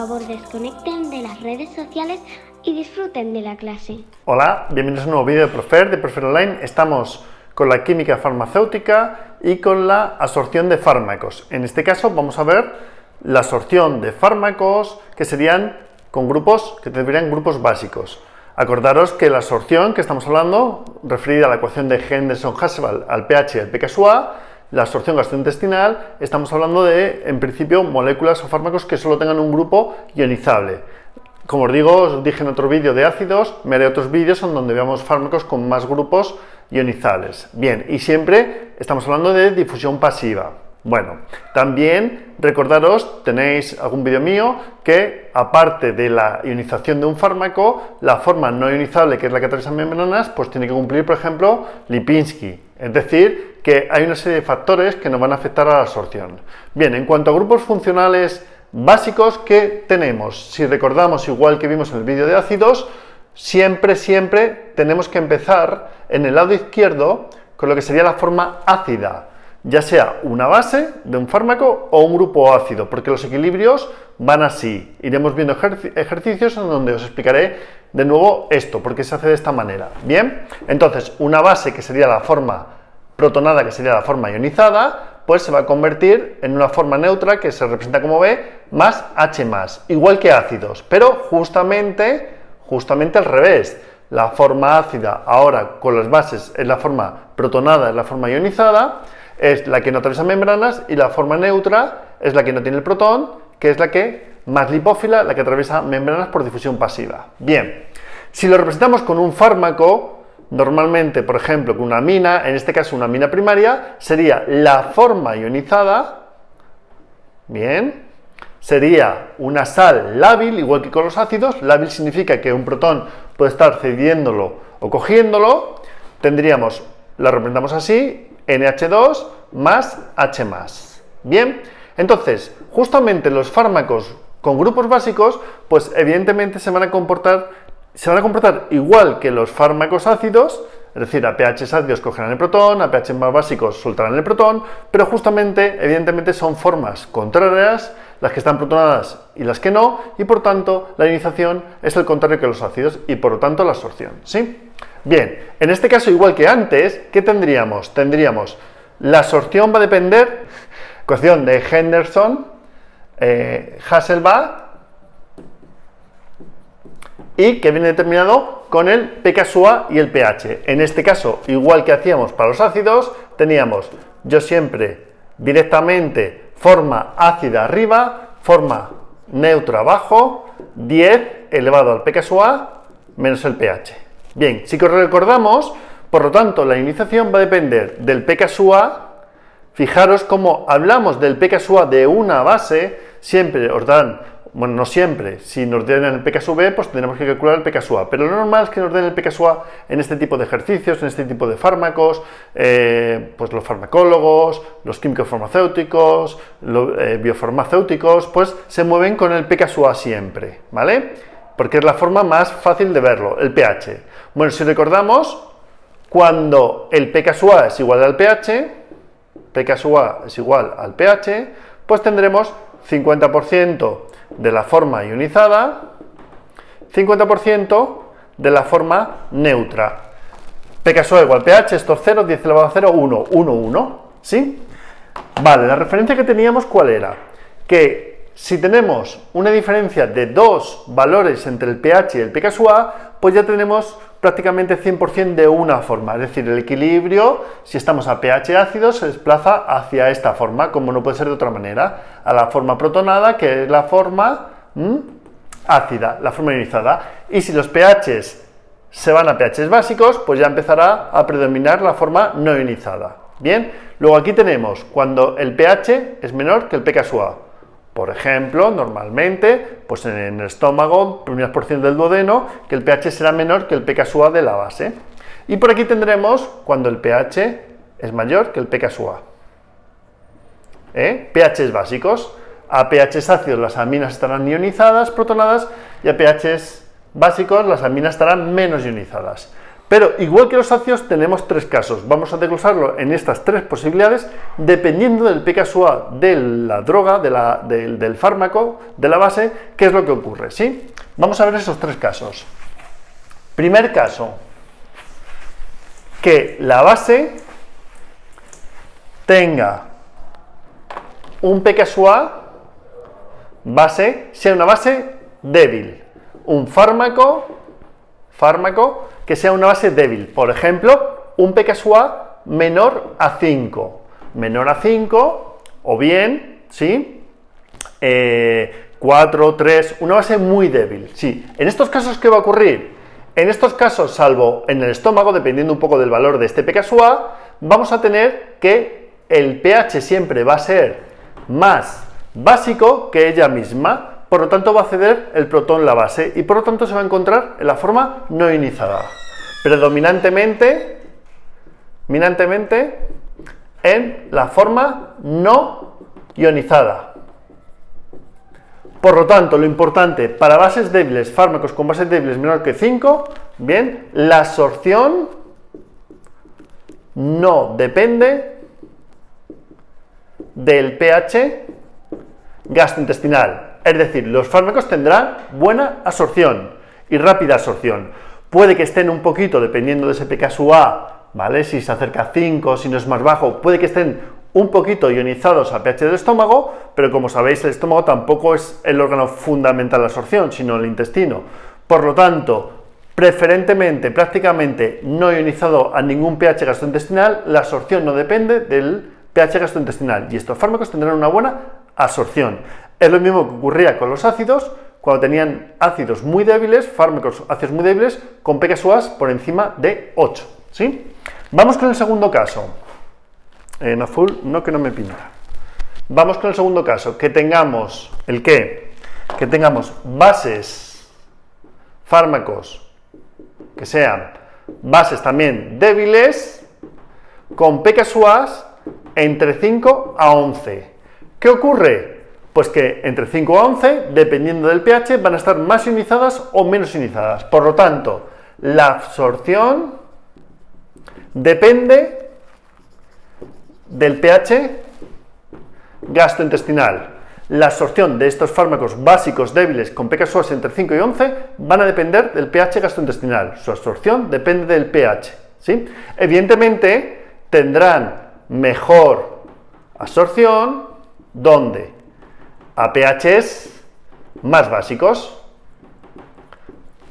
favor desconecten de las redes sociales y disfruten de la clase. Hola, bienvenidos a un nuevo vídeo de Profer Online. Estamos con la química farmacéutica y con la absorción de fármacos. En este caso vamos a ver la absorción de fármacos que serían con grupos, que tendrían grupos básicos. Acordaros que la absorción que estamos hablando, referida a la ecuación de Henderson-Hasselbalch al pH y al pKa, la absorción gastrointestinal, estamos hablando de, en principio, moléculas o fármacos que solo tengan un grupo ionizable. Como os digo, os dije en otro vídeo de ácidos, me haré otros vídeos en donde veamos fármacos con más grupos ionizables. Bien, y siempre estamos hablando de difusión pasiva. Bueno, también recordaros, tenéis algún vídeo mío, que aparte de la ionización de un fármaco, la forma no ionizable, que es la que atraviesa membranas, pues tiene que cumplir, por ejemplo, Lipinski. Es decir, que hay una serie de factores que nos van a afectar a la absorción. Bien, en cuanto a grupos funcionales básicos, ¿qué tenemos? Si recordamos, igual que vimos en el vídeo de ácidos, siempre tenemos que empezar en el lado izquierdo con lo que sería la forma ácida, ya sea una base de un fármaco o un grupo ácido, porque los equilibrios van así. Iremos viendo ejercicios en donde os explicaré de nuevo esto, porque se hace de esta manera. Bien, entonces una base que sería la forma protonada, que sería la forma ionizada, pues se va a convertir en una forma neutra que se representa como B más H+, igual que ácidos, pero justamente al revés. La forma ácida ahora con las bases es la forma protonada, es la forma ionizada, es la que no atraviesa membranas, y la forma neutra es la que no tiene el protón, que es la que más lipófila, la que atraviesa membranas por difusión pasiva. Bien, si lo representamos con un fármaco, normalmente, por ejemplo, con una amina, en este caso una amina primaria, sería la forma ionizada, bien, sería una sal lábil, igual que con los ácidos. Lábil significa que un protón puede estar cediéndolo o cogiéndolo. Tendríamos, la representamos así, NH2 más H+. Bien, entonces, justamente los fármacos con grupos básicos, pues evidentemente se van a comportar igual que los fármacos ácidos, es decir, a pH ácidos cogerán el protón, a pH más básicos soltarán el protón, pero justamente, evidentemente, son formas contrarias las que están protonadas y las que no, y por tanto la ionización es el contrario que los ácidos y por lo tanto la absorción, ¿sí? Bien, en este caso, igual que antes, ¿qué tendríamos? Tendríamos la absorción va a depender, ecuación de Henderson, Hasselbalch, y que viene determinado con el pKa y el pH. En este caso, igual que hacíamos para los ácidos, teníamos yo siempre directamente forma ácida arriba, forma neutra abajo, 10 elevado al pKa menos el pH. Bien, si recordamos, por lo tanto, la ionización va a depender del pKa. Fijaros cómo hablamos del pKa de una base, siempre os dan, bueno, no siempre, si nos den el pKsub, pues tendremos que calcular el pKa, pero lo normal es que nos den el pKa en este tipo de ejercicios, en este tipo de fármacos, pues los farmacólogos, los químicos farmacéuticos, los biofarmacéuticos, pues se mueven con el pKa siempre, ¿vale? Porque es la forma más fácil de verlo, el pH. Bueno, si recordamos, cuando el pKa es igual al pH, pues tendremos 50% de la forma ionizada, 50% de la forma neutra. pKa igual pH, esto es 0, 10 elevado a 0, 1, 1, 1, ¿sí? Vale, la referencia que teníamos, ¿cuál era? Que si tenemos una diferencia de dos valores entre el pH y el pKa, pues ya tenemos prácticamente 100% de una forma, es decir, el equilibrio, si estamos a pH ácido, se desplaza hacia esta forma, como no puede ser de otra manera, a la forma protonada, que es la forma ácida, la forma ionizada. Y si los pHs se van a pHs básicos, pues ya empezará a predominar la forma no ionizada. Bien, luego aquí tenemos cuando el pH es menor que el pKa. Por ejemplo, normalmente, pues en el estómago, primeras porciones del duodeno, que el pH será menor que el pKa de la base. Y por aquí tendremos cuando el pH es mayor que el pKa. pHs básicos. A pHs ácidos las aminas estarán ionizadas, protonadas, y a pHs básicos las aminas estarán menos ionizadas. Pero igual que los ácidos tenemos tres casos. Vamos a desglosarlo en estas tres posibilidades dependiendo del pKa de la droga, del fármaco, de la base, qué es lo que ocurre, ¿sí? Vamos a ver esos tres casos. Primer caso, que la base tenga un pKa base, sea una base débil. Un fármaco que sea una base débil. Por ejemplo, un pKa menor a 5. Menor a 5, o bien, ¿sí? 4, 3, una base muy débil. Sí. En estos casos, ¿qué va a ocurrir? En estos casos, salvo en el estómago, dependiendo un poco del valor de este pKa, vamos a tener que el pH siempre va a ser más básico que ella misma. Por lo tanto, va a ceder el protón la base y por lo tanto se va a encontrar en la forma no ionizada. Predominantemente en la forma no ionizada. Por lo tanto, lo importante para bases débiles, fármacos con bases débiles menor que 5, bien, la absorción no depende del pH gastrointestinal. Es decir, los fármacos tendrán buena absorción y rápida absorción. Puede que estén un poquito, dependiendo de ese pKa, ¿vale? Si se acerca a 5, si no es más bajo, puede que estén un poquito ionizados a pH del estómago, pero como sabéis, el estómago tampoco es el órgano fundamental de absorción, sino el intestino. Por lo tanto, preferentemente, prácticamente no ionizado a ningún pH gastrointestinal, la absorción no depende del pH gastrointestinal y estos fármacos tendrán una buena absorción. Es lo mismo que ocurría con los ácidos, cuando tenían ácidos muy débiles, fármacos ácidos muy débiles, con pKa por encima de 8, ¿sí? Vamos con el segundo caso. En azul, no, que no me pinta. Vamos con el segundo caso, que tengamos, ¿el qué? Que tengamos bases, fármacos, que sean bases también débiles, con pKa entre 5 a 11. ¿Qué ocurre? Pues que entre 5 a 11, dependiendo del pH, van a estar más ionizadas o menos ionizadas. Por lo tanto, la absorción depende del pH gastrointestinal. La absorción de estos fármacos básicos débiles con pKa entre 5 y 11 van a depender del pH gastrointestinal. Su absorción depende del pH, ¿sí? Evidentemente, tendrán mejor absorción, ¿dónde? A pHs más básicos.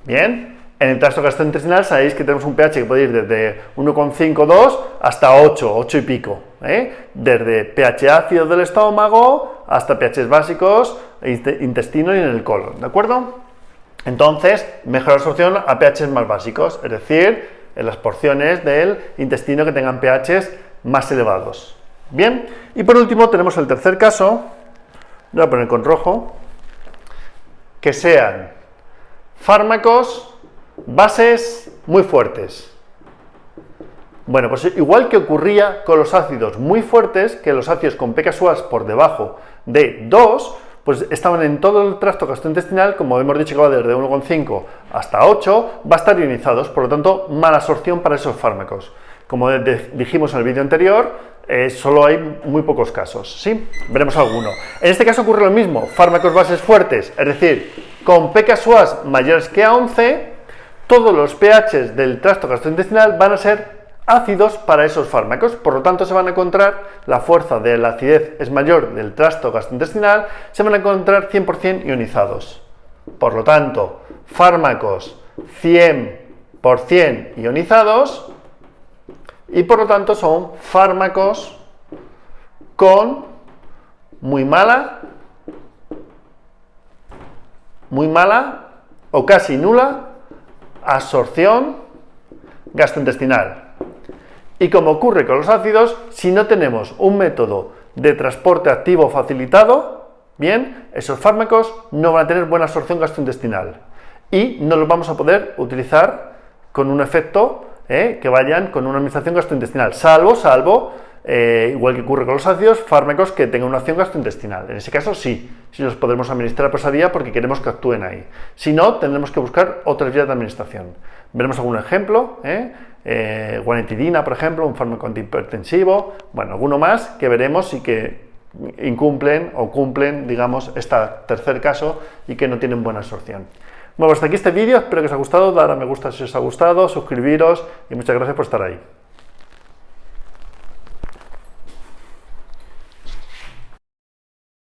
Bien, en el tracto gastrointestinal sabéis que tenemos un pH que puede ir desde 1,52 hasta 8, 8 y pico, desde pH ácido del estómago hasta pHs básicos, intestino y en el colon, ¿de acuerdo? Entonces, mejor absorción a pHs más básicos, es decir, en las porciones del intestino que tengan pHs más elevados. Bien, y por último tenemos el tercer caso, lo voy a poner con rojo, que sean fármacos, bases muy fuertes. Bueno, pues igual que ocurría con los ácidos muy fuertes, que los ácidos con pKa por debajo de 2, pues estaban en todo el tracto gastrointestinal, como hemos dicho que va desde 1,5 hasta 8, va a estar ionizados, por lo tanto, mala absorción para esos fármacos. Como dijimos en el vídeo anterior, solo hay muy pocos casos, ¿sí? Veremos alguno. En este caso ocurre lo mismo, fármacos bases fuertes, es decir, con pKa mayores que a 11, todos los pHs del tracto gastrointestinal van a ser ácidos para esos fármacos, por lo tanto se van a encontrar, la fuerza de la acidez es mayor del tracto gastrointestinal, se van a encontrar 100% ionizados. Por lo tanto, fármacos 100% ionizados y por lo tanto son fármacos con muy mala o casi nula absorción gastrointestinal. Y como ocurre con los ácidos, si no tenemos un método de transporte activo facilitado, bien, esos fármacos no van a tener buena absorción gastrointestinal y no los vamos a poder utilizar con un efecto que vayan con una administración gastrointestinal, salvo, igual que ocurre con los ácidos, fármacos que tengan una acción gastrointestinal. En ese caso sí, si los podremos administrar por esa vía porque queremos que actúen ahí. Si no, tendremos que buscar otras vías de administración. Veremos algún ejemplo, guanetidina, por ejemplo, un fármaco antihipertensivo, bueno, alguno más que veremos y que incumplen o cumplen, digamos, este tercer caso y que no tienen buena absorción. Bueno, hasta aquí este vídeo, espero que os haya gustado, dar a me gusta si os ha gustado, suscribiros y muchas gracias por estar ahí.